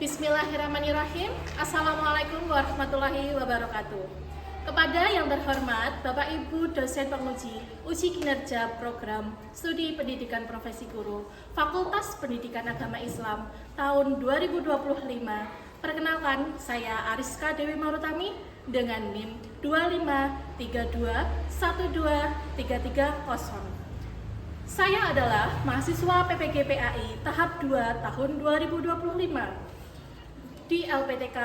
Bismillahirrahmanirrahim. Assalamualaikum warahmatullahi wabarakatuh. Kepada yang terhormat Bapak Ibu dosen penguji uji kinerja program studi pendidikan profesi guru Fakultas Pendidikan Agama Islam tahun 2025, perkenalkan saya Ariska Dewi Marutami dengan NIM 2532123330. Saya adalah mahasiswa PPG PAI tahap 2 tahun 2025 di LPTK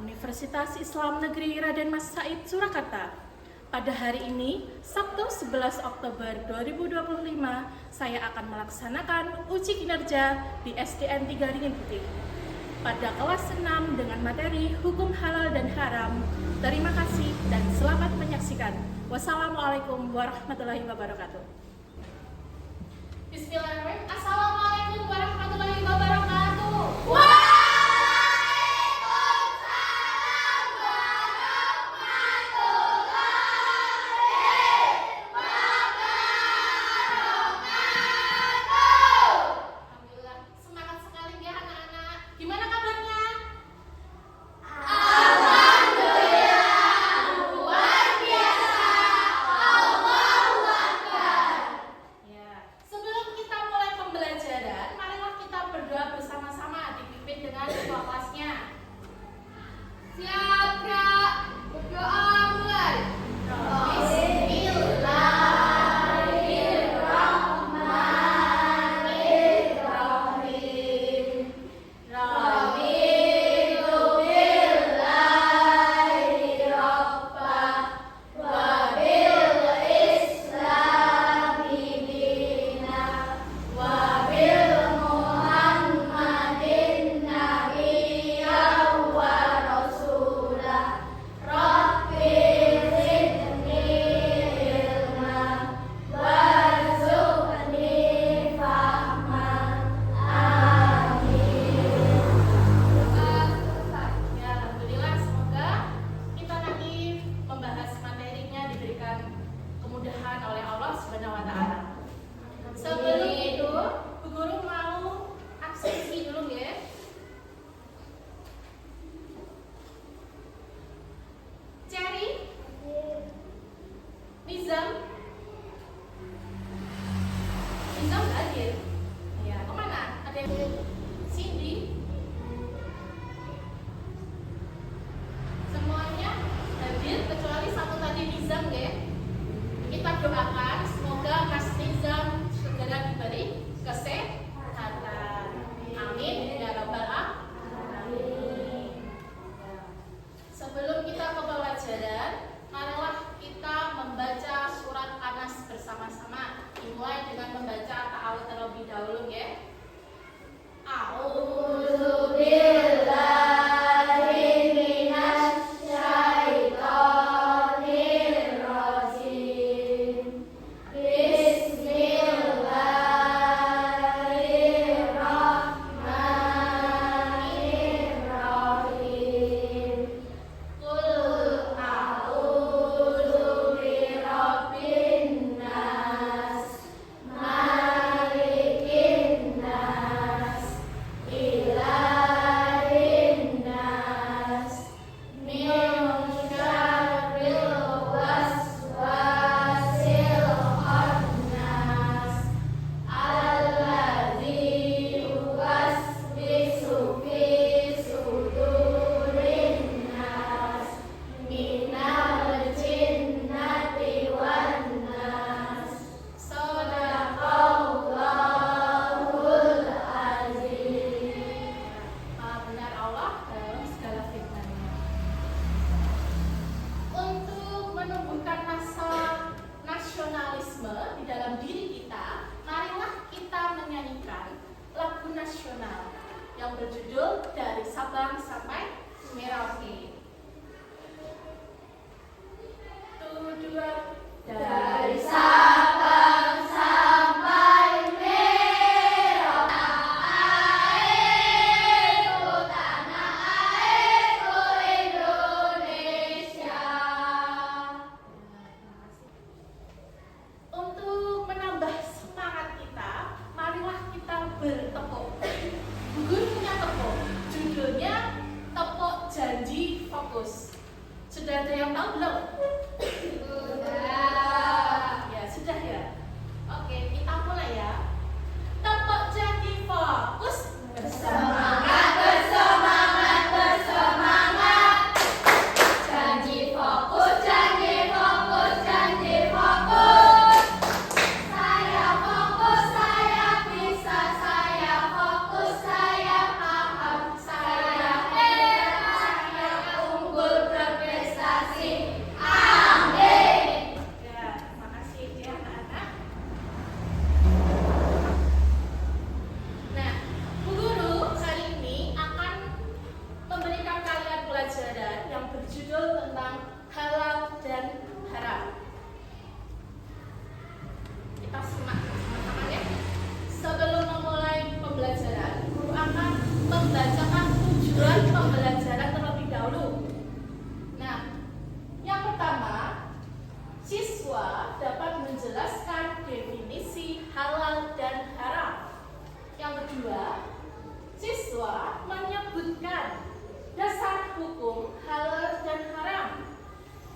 Universitas Islam Negeri Raden Mas Said Surakarta. Pada hari ini, Sabtu 11 Oktober 2025, saya akan melaksanakan uji kinerja di SDN 3 Ringin Putih pada kelas 6 dengan materi Hukum Halal dan Haram. Terima kasih dan selamat menyaksikan. Wassalamualaikum warahmatullahi wabarakatuh. Bismillahirrahmanirrahim. Assalamualaikum warahmatullahi wabarakatuh. Kita doakan semoga Mas Nizam segera diberi kesehatan. Amin ya rabbal alamin. Sebelum kita ke pelajaran, marilah kita membaca surat Anas bersama-sama. Dimulai dengan membaca ta'awudz terlebih dahulu ya. Yang berjudul Dari Sabang Sampai Merauke. 1, 2, dari Sabang sampai Merauke, airku tanah airku Indonesia. Untuk menambah semangat kita, marilah kita bertepuk. Guru punya tepuk, judulnya Sudah ada yang tahu belum? Sudah. Ya, sudah ya. Oke, kita mulai ya. Tepuk janji fokus. Bersemangat, bersemangat, bersemangat. Janji fokus, janji fokus, janji fokus. Saya fokus, saya bisa, saya fokus, saya paham, saya hebat, saya unggul berprestasi. Amin. Ya, makasih ya anak-anak. Nah, Bu Guru kali ini akan memberikan kalian pelajaran yang berjudul tentang halal dan haram. Kita simak sama-sama ya. Sebelum memulai pembelajaran, guru akan membacakan tujuan pembelajaran terlebih dahulu. Nah, yang pertama, siswa dapat menjelaskan definisi halal dan haram. Yang kedua, siswa menyebutkan dasar hukum halal dan haram.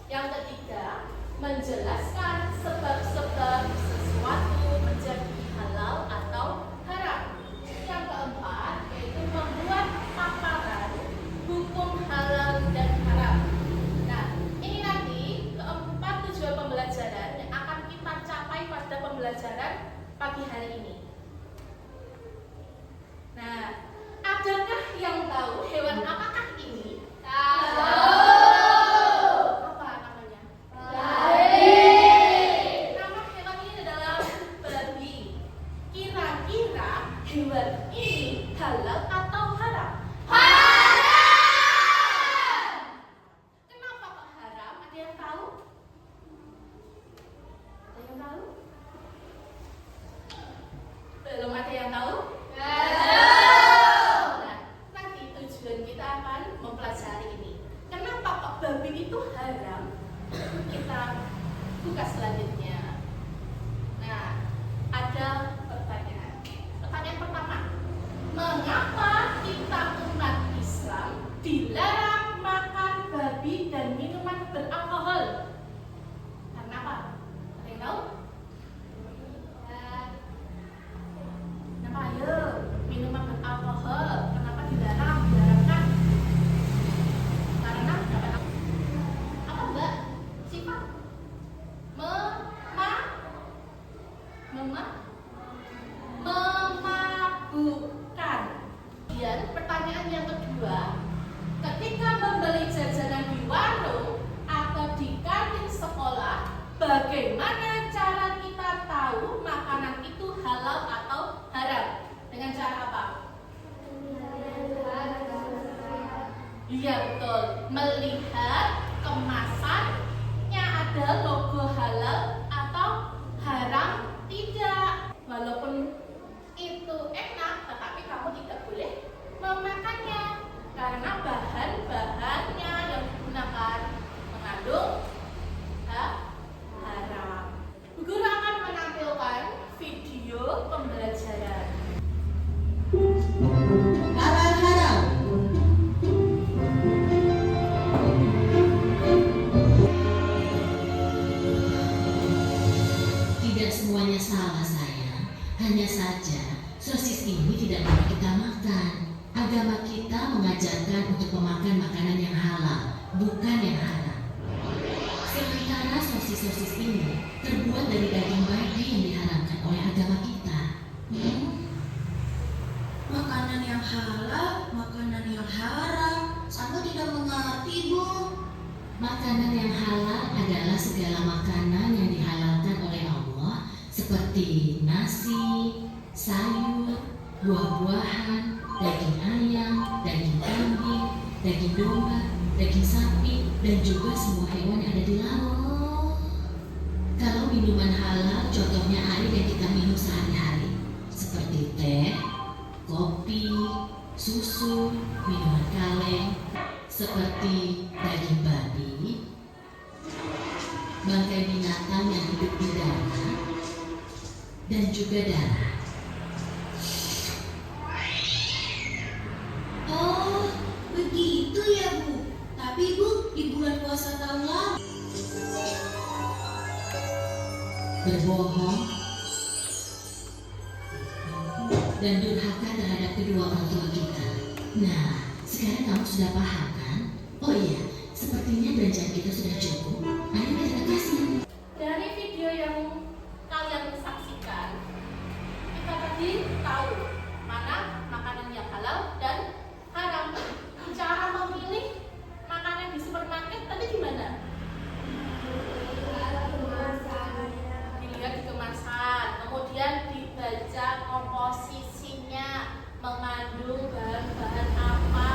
Yang ketiga, menjelaskan sebab-sebab sesuatu menjadi halal atau haram. Yang keempat, yaitu membuat paparan hukum halal dan haram. Nah, ini nanti keempat tujuan pembelajaran yang akan kita capai pada pembelajaran pagi hari ini. Nah, adakah yang tahu hewan apakah ini? Tahu. Apa namanya? Babi. Nama hewan ini adalah babi. Kira-kira hewan ini halal atau haram? Haram. Kenapa kok haram? Ada yang tahu? Ada yang tahu? Belum ada yang tahu? Nah, nanti tujuan kita akan mempelajari ini. Kenapa kok babi itu haram? Kita buka selanjutnya. Nah, ada pertanyaan. Pertanyaan pertama, mengapa kita umat Islam dilarang makan babi dan minuman beralkohol? Karena apa? Ada yang tahu? Kenapa ayo? Minuman beralkohol, kenapa dilarang? Dilarangkan? Karena apa Mbak? Sifat memabukkan. Kemudian pertanyaan yang kedua, ketika membeli jajanan di warung atau di kantin sekolah, bagaimana cara kita tahu makanan itu halal atau haram? Dengan cara apa? Iya betul, melihat kemasannya ada logo halal atau haram tidak. Walaupun itu enak, tetapi kamu tidak boleh memakannya karena bahan-bahannya yang digunakan mengandung haram. Bu Guru akan menampilkan video pembelajaran. Halal haram. Tidak semuanya salah sayang. Hanya saja sosis ini tidak boleh kita makan. Agama kita mengajarkan untuk memakan makanan yang halal, bukan yang haram. Sementara sosis-sosis ini terbuat dari daging babi yang diharamkan oleh agama kita. Makanan yang halal, makanan yang haram, sama tidak mengerti, Bu. Makanan yang halal adalah segala makanan yang dihalalkan oleh Allah, seperti nasi, sayur, buah-buahan, daging ayam, daging kambing, daging domba, daging sapi, dan juga semua hewan yang ada di laut. Kalau minuman halal, contohnya air yang kita minum sehari-hari, seperti teh, kopi, susu, minuman kaleng, seperti daging babi, bangkai binatang yang hidup di darat, dan juga darah. Oh, begitu ya Bu. Tapi Bu, di bulan puasa tahun lalu. Berbohong dan durhaka terhadap kedua orang tua kita. Nah, sekarang kamu sudah paham kan? Oh iya, sepertinya belanjaan kita sudah cukup. Ayo kita kasih. Dari video yang kalian saksikan, kita tadi tahu mana makanan yang halal dan haram. Cara memilih makanan di supermarket tadi gimana? Dilihat di kemasan, kemudian dibaca komposisinya, mengandung bahan-bahan apa,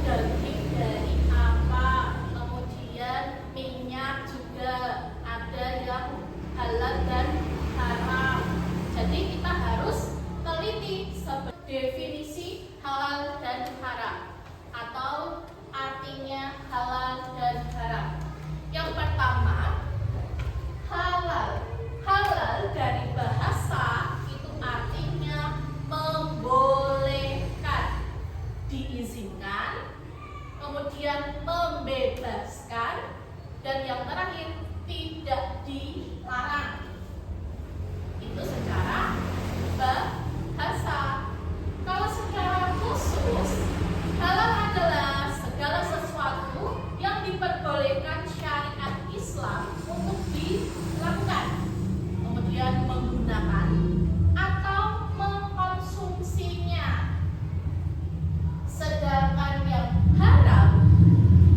daging dari apa, kemudian minyak juga ada yang halal dan haram. Jadi kita harus teliti definisi halal dan haram atau artinya halal dan haram. Yang pertama, halal. Halal dari bahasa itu artinya membolehkan, diizinkan, kemudian membebaskan, dan yang terakhir tidak dilarang. Itu secara bahasa. Kalau secara khusus, halal adalah segala sesuatu yang diperbolehkan syariat Islam untuk dilakukan, kemudian menggunakan atau mengkonsumsinya. Sedangkan yang haram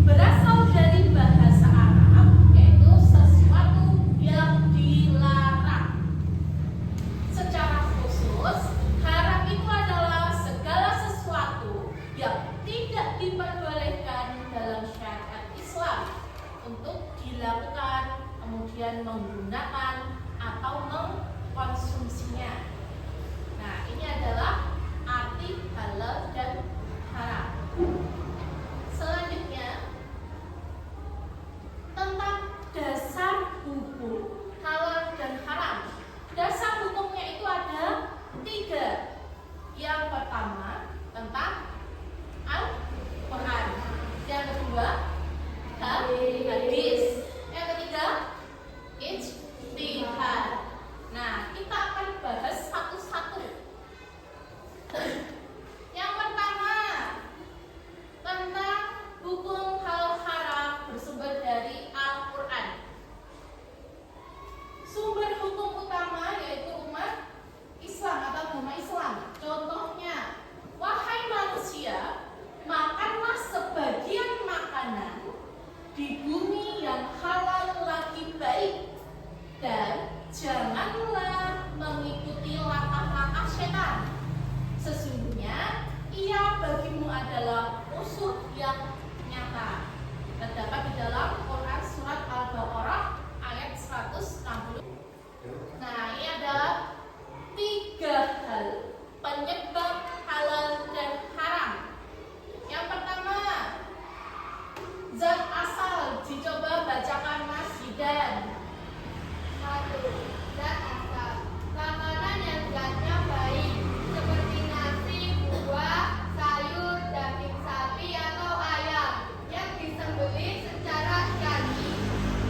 berasal dari bahasa Arab, yaitu sesuatu yang dilarang. Secara khusus, haram itu adalah segala sesuatu yang tidak diperbolehkan dalam syariat Islam untuk dilakukan, kemudian menggunakan atau mengkonsumsinya. Nah, ini adalah arti halal dan haram. Selanjutnya, tentang dasar hukum halal dan haram. Dasar hukumnya itu ada 3. Yang pertama tentang Al-Quran, yang kedua hadis, yang ketiga ijtihad. Nah, kita akan bahas satu-satu. Yang pertama tentang hukum halal haram bersumber dari Al-Quran. Sumber hukum utama yaitu umat Islam atau agama Islam. Contohnya, wahai manusia, makanlah sebagian makanan di bumi yang halal lagi baik, dan janganlah mengikuti langkah-langkah setan. Sesungguhnya ia bagimu adalah musuh yang nyata. Terdapat di dalam Quran surat Al-Baqarah ayat 160. Nah, ini adalah 3 hal penyebab halal dan haram. Yang pertama, zat asal. Dicoba bacakan Mas Hidan. 1. Zat asal. Makanan yang zatnya baik, seperti nasi, buah, sayur, daging sapi atau ayam yang disembelih secara syar'i.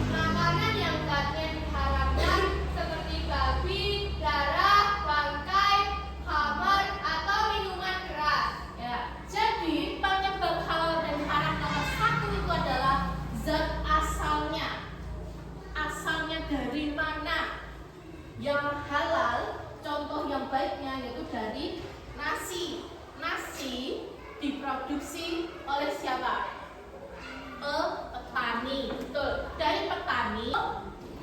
Makanan yang zatnya diharamkan, seperti babi, darah, bangkai, khamar, atau minuman keras. Ya, jadi penyebab halal dan haram nomor 1 itu adalah zat asalnya. Asalnya dari mana? Yang halal, contoh yang baiknya yaitu dari nasi. Nasi diproduksi oleh siapa? Petani. Betul. Dari petani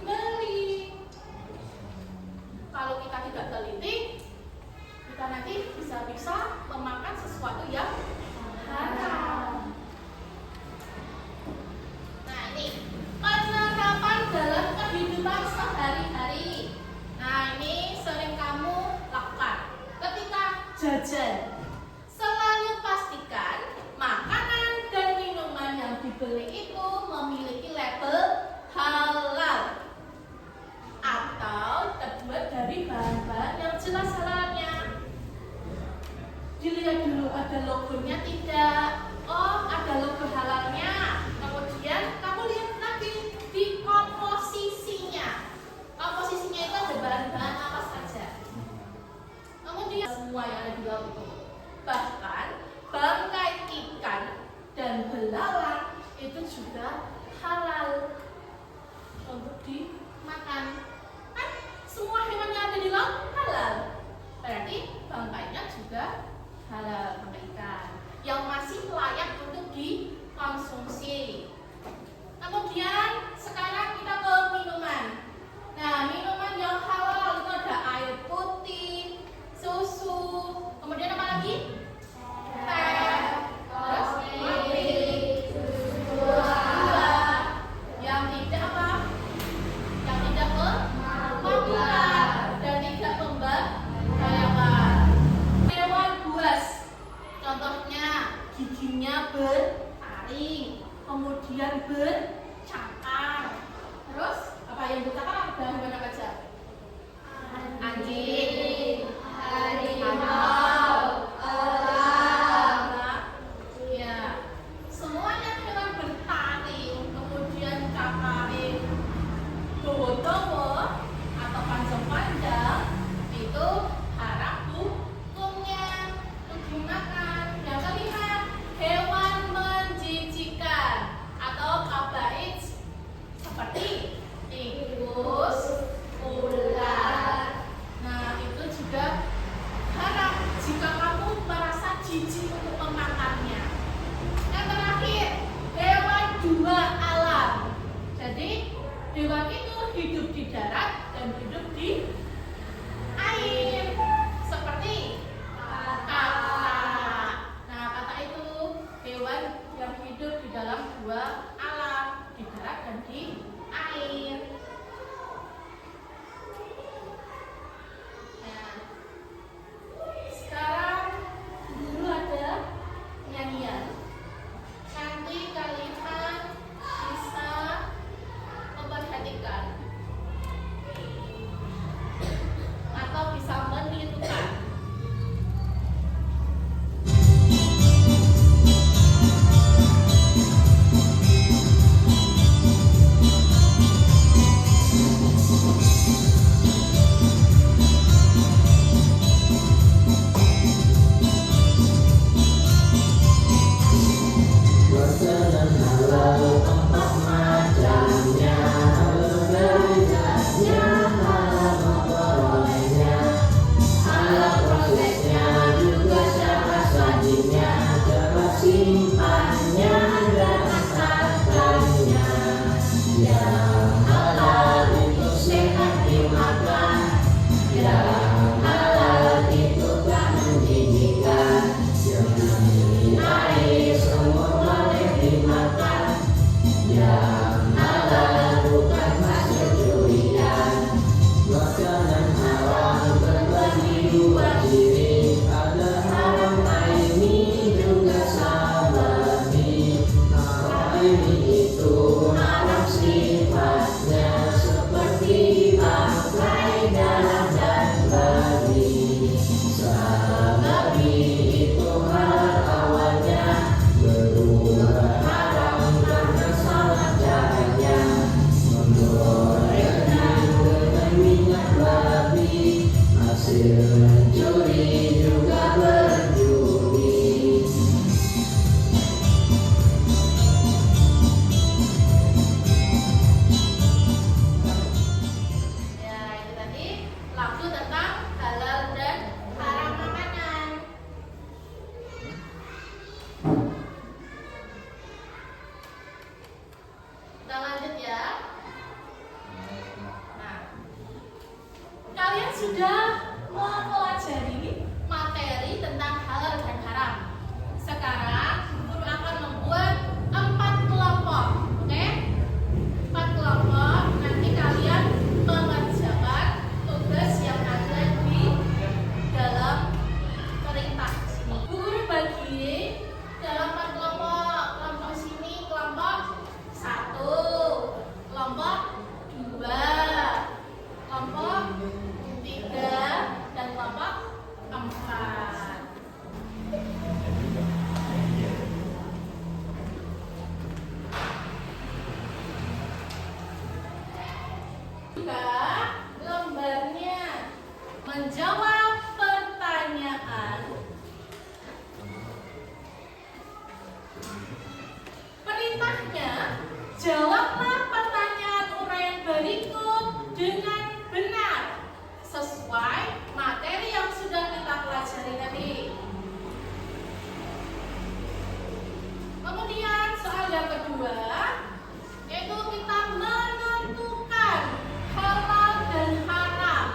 beli. Kalau kita tidak teliti, kita nanti bisa memakan sesuatu yang haram. Nah, ini penerapan dalam kehidupan sehari-hari. Nah, ini sering kamu lakukan ketika jajan. Selalu pastikan makanan dan minuman yang dibeli itu memiliki label halal atau terbuat dari bahan-bahan yang jelas halalnya. Dilihat dulu ada logonya tidak. Oh, ada logo halalnya. Kemudian juga halal untuk dimakan. Kan semua hewan yang ada di laut halal, berarti bangkainya juga halal, bangkai ikan yang masih layak untuk dikonsumsi. Kemudian sekarang kita ke minuman. Nah, minuman yang halal itu ada air putih, susu, kemudian apa lagi? Teh, terus kopi, buah. Yang tidak apa? Yang tidak memabukkan dan tidak membahayakan. Hewan buas, contohnya giginya bertaring, kemudian bercakar. Terus apa yang bercakar ada hewan apa aja? Anjing, harimau, elang. Ya, semuanya hewan bertaring, kemudian cakaring, dawa-dawa atau panjang-panjang itu haram hukumnya untuk dimakan. Yang kelima, hewan menjijikan atau kabait seperti tikus, ular. Nah, itu juga haram jika kamu merasa jijik untuk memakannya. Yang terakhir, hewan dua alam. Jadi, hewan itu hidup di darat dan hidup di air. Seperti katak. Nah, katak itu hewan yang hidup di dalam dua alam, di darat dan di air. Nah, sekarang dulu ada nyanyian. Nanti kalian bisa memperhatikan atau bisa menirukan. Jawablah pertanyaan uraian berikut dengan benar sesuai materi yang sudah kita pelajari tadi. Kemudian soal yang kedua, yaitu kita menentukan halal dan haram.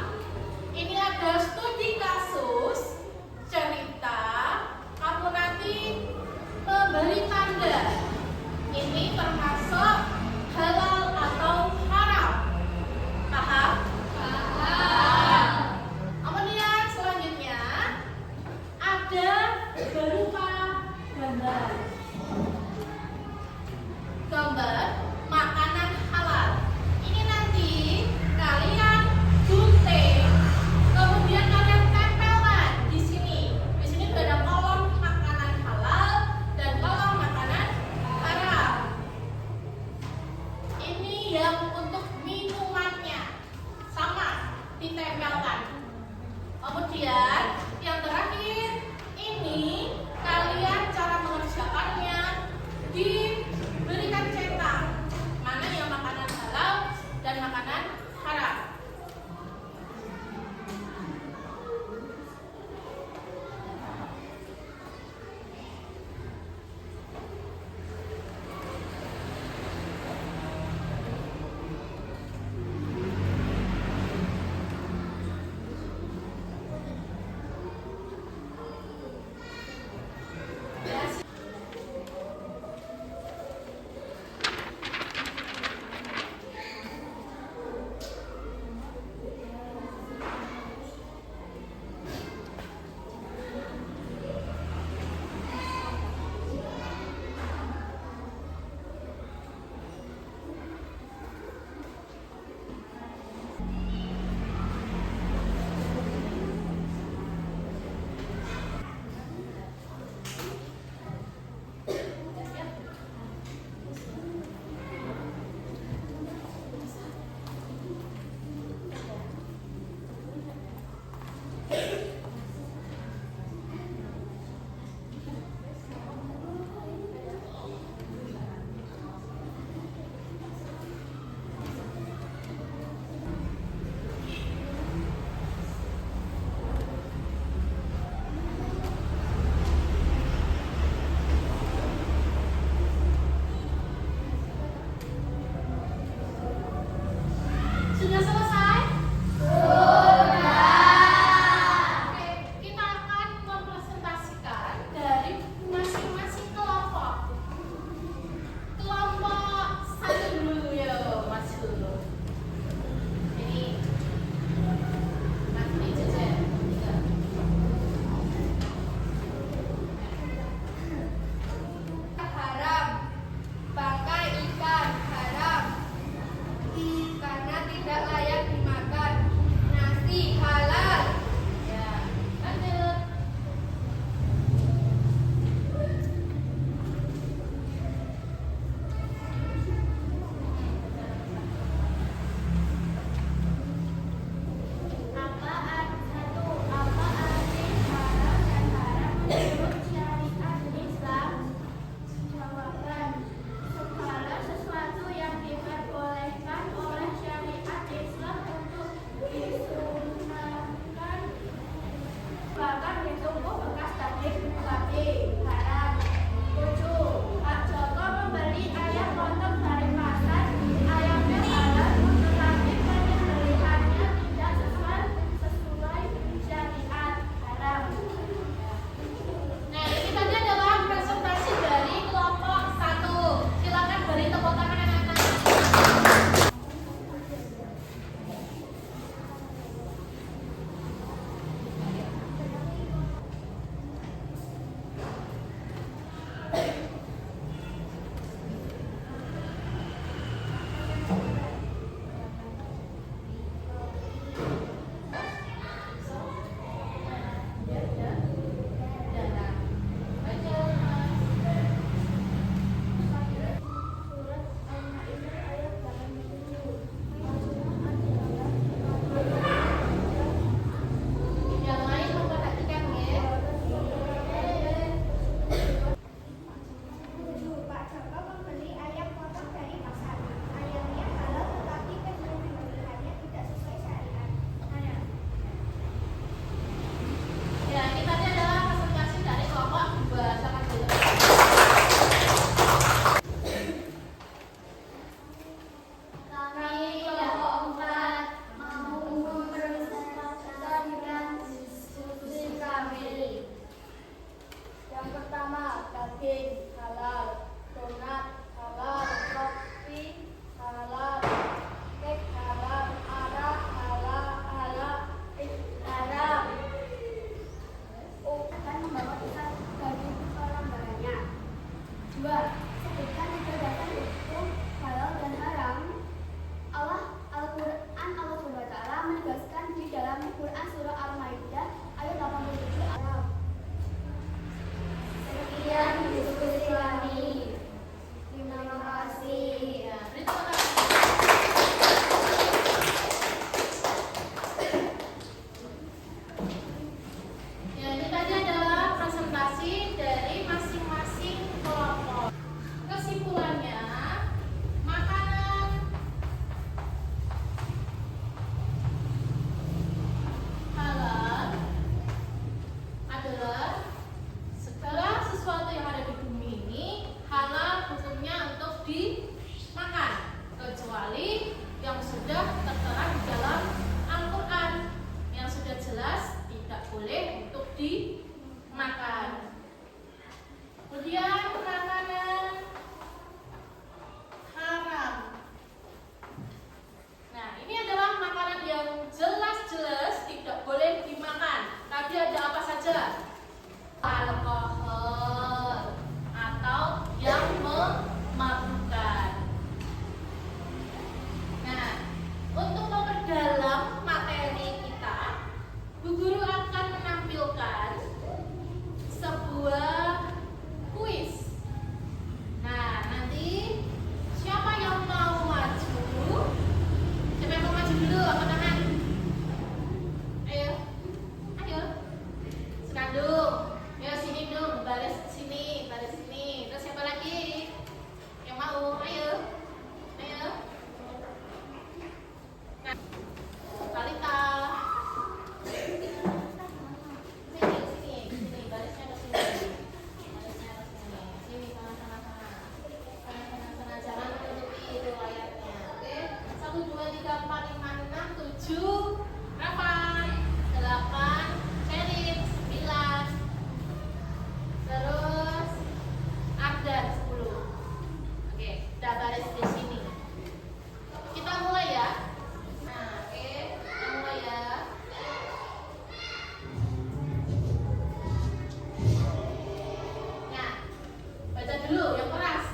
Ini ada studi kasus, cerita, kamu nanti memberi tanda. Ini termasuk halal atau haram. Paham? Paham. Kemudian selanjutnya ada berupa gambar. sebutkan berdasarkan hukum halal dan haram. Al-Quran Allah SWT menegaskan di dalam Quran surah Al-Maidah ayat 87 Arab. Sekian diskusi kami. Terima kasih. Ya, ini tadi adalah presentasi dari masing-masing kelompok. Kesimpulannya, makanan halal adalah segala sesuatu yang ada di bumi ini halal hukumnya untuk dimakan, kecuali yang sudah tertera di dalam Al-Quran yang sudah jelas tidak boleh untuk dimakan. Kemudian makanan haram. Nah, ini adalah makanan yang jelas-jelas tidak boleh dimakan. Tadi ada apa saja? Alkohol atau yang memabukkan. Nah, untuk memperdalam materi kita, Bu Guru akan menampilkan sebuah kuis. Nah, nanti siapa yang mau maju? Siapa yang mau maju dulu? Angkat tangan. Ayo, ayo. Sekandung. Ayo sini dong, baris sini, baris sini. Terus siapa lagi? Yang mau? Ayo, ayo. Nah, Talita. Sini, barisnya ke sini. Barisnya ke sini. Sini, sana. Sana. Jangan menutupi itu layarnya. Oke? 1, 2, 3, 4, 5, 6, 7. Berapa? 8. Sherin, 9. Terus Ardan, 10. Oke, udah baris di sini. Kita mulai ya. Nah, oke, kita mulai ya. Nah, baca dulu yang keras.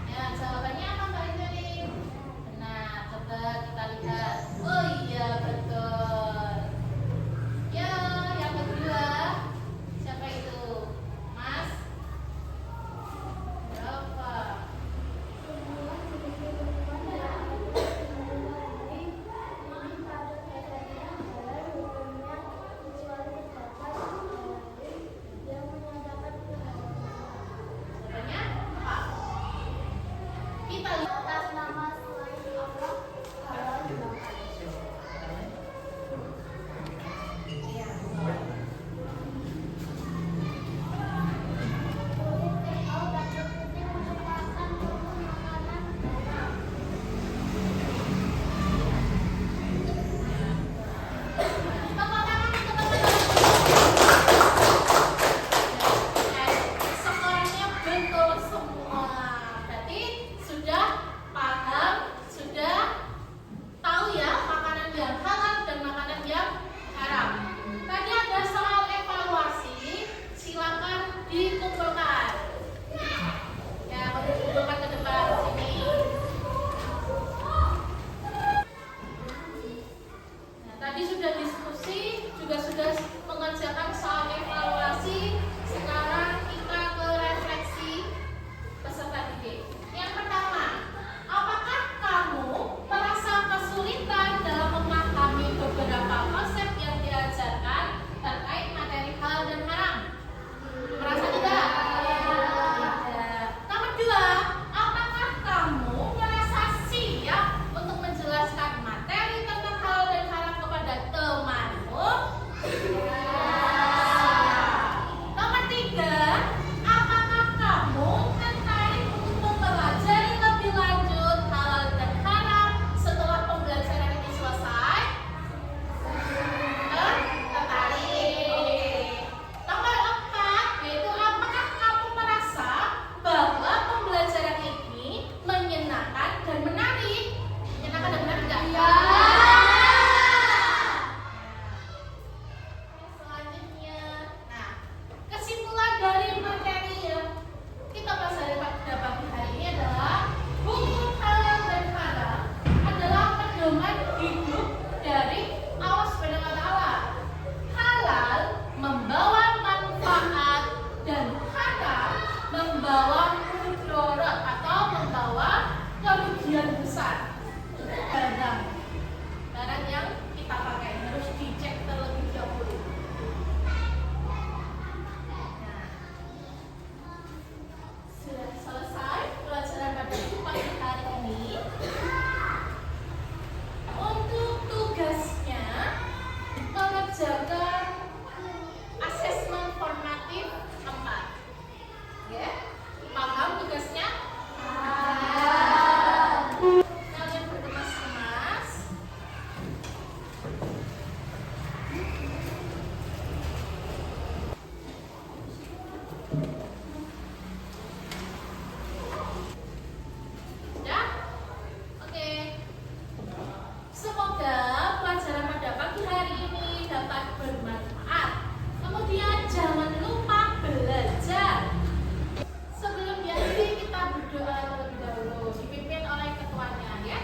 Ya, jawabannya apa Mbak Indri? Benar, coba kita lihat. Oh iya, betul. Ya, yang kedua. Ya? Oke. Semoga pelajaran pada pagi hari ini dapat bermanfaat. Kemudian jangan lupa belajar. Sebelum diakhiri kita berdoa terlebih dahulu, dipimpin oleh ketuanya ya.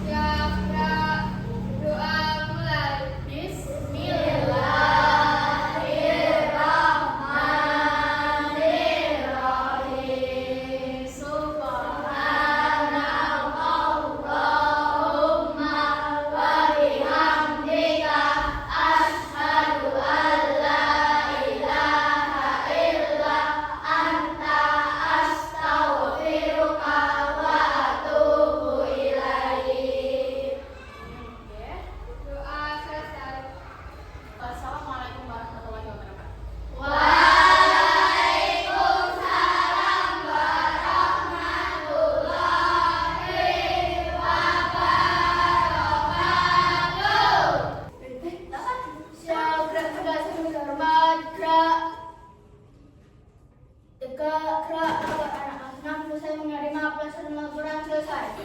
Siap, gerak. Doa mulai. Bismillahirrahmanirrahim. Subhanallahumma wa bihamdika asyhadu an la ilaha illa anta astaghfiruka wa atubu ilaik. Doa selesai. Assalamualaikum warahmatullahi wabarakatuh. Siap, gerak, gerak, sebelum hormat, gerak. Tegak, gerak, agar anak-anak saya menerima pelajaran laporan selesai.